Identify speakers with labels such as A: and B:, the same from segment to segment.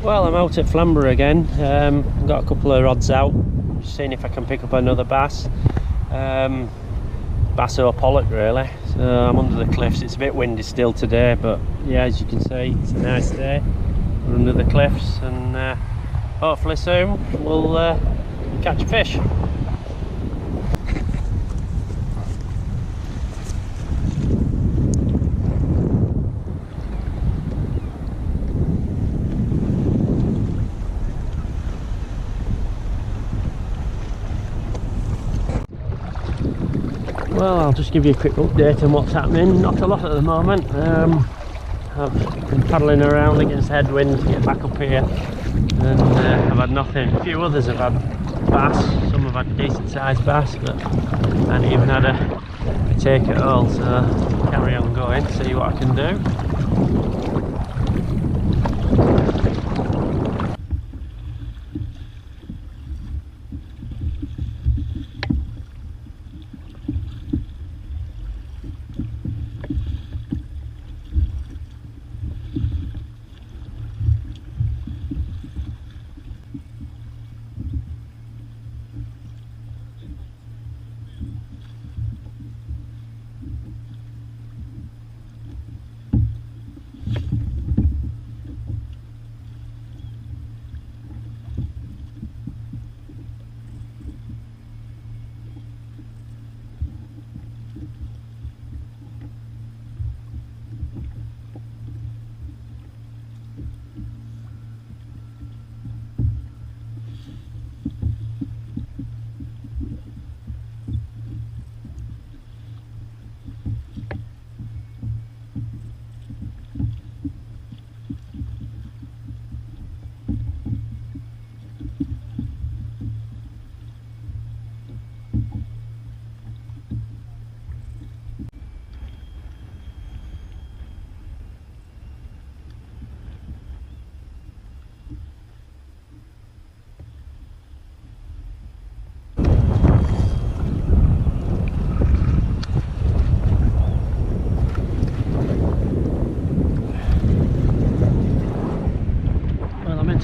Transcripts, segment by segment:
A: Well, I'm out at Flamborough again. Got a couple of rods out, just seeing if I can pick up another bass. Bass or pollock really. So I'm under the cliffs. It's a bit windy still today, but yeah, as you can see, it's a nice day. We're under the cliffs, and hopefully soon we'll catch a fish. Well, I'll just give you a quick update on what's happening. Not a lot at the moment. I've been paddling around against headwind to get back up here, and I've had nothing. A few others have had bass, some have had decent sized bass, but I haven't even had a take at all, so I'll carry on going, see what I can do.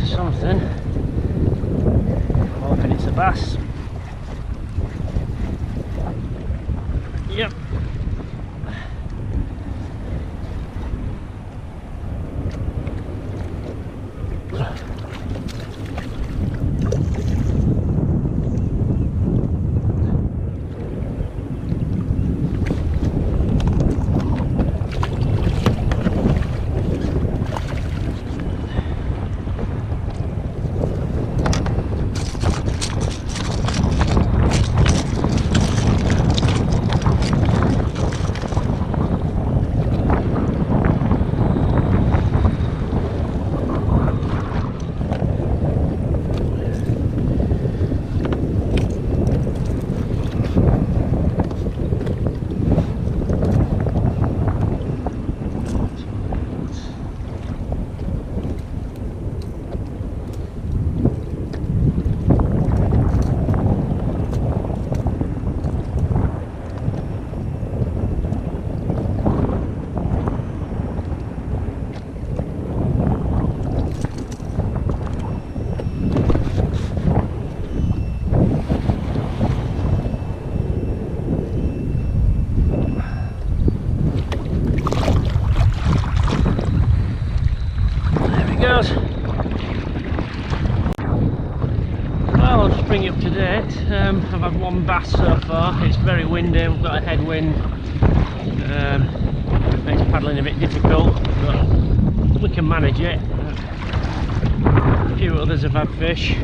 A: Something. Hoping it's a bass. Yep. Well, I'll just bring you up to date. I've had one bass so far. It's very windy, we've got a headwind. Makes paddling a bit difficult, but we can manage it. A few others have had fish.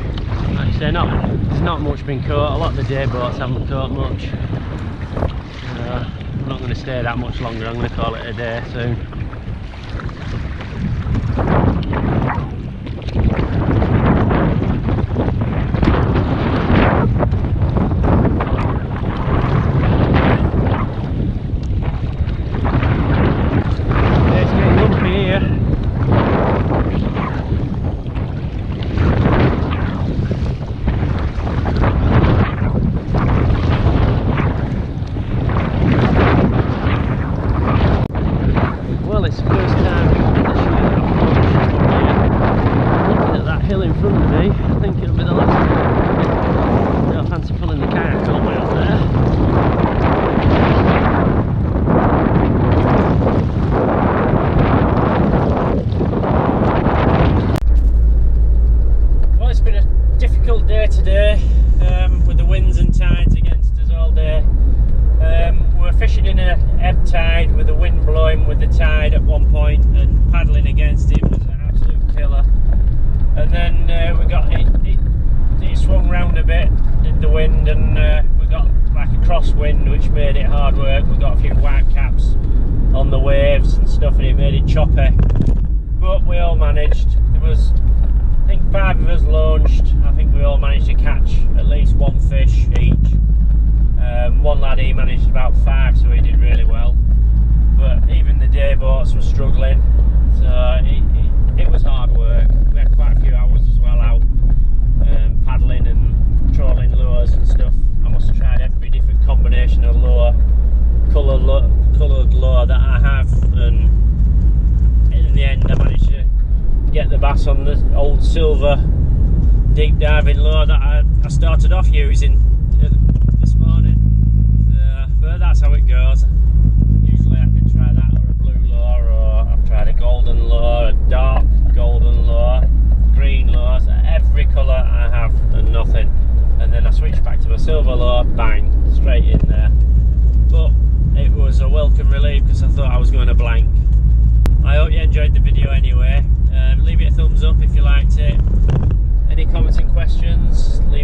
A: Like I say, there's not much been caught. A lot of the day boats haven't caught much. I'm not going to stay that much longer, I'm going to call it a day soon. crosswind, which made it hard work. We got a few white caps on the waves and stuff, and it made it choppy. But we all managed. There was, I think, 5 of us launched. I think we all managed to catch at least 1 fish each. One lad, he managed about 5, so he did really well. But even the day boats were struggling, so it was hard work. We had quite a few hours as well out paddling and trolling lures and stuff. I must have tried every different combination of lure, coloured lure that I have, and in the end I managed to get the bass on the old silver deep diving lure that I started off using this morning. But that's how it goes. Usually I can try that or a blue lure, or I've tried a golden lure, a dark golden lure, green lures, every colour I have and nothing. And then I switched back to my silver lure, bang, straight in there. But it was a welcome relief because I thought I was going to blank. I hope you enjoyed the video anyway. Leave it a thumbs up if you liked it. Any comments and questions, leave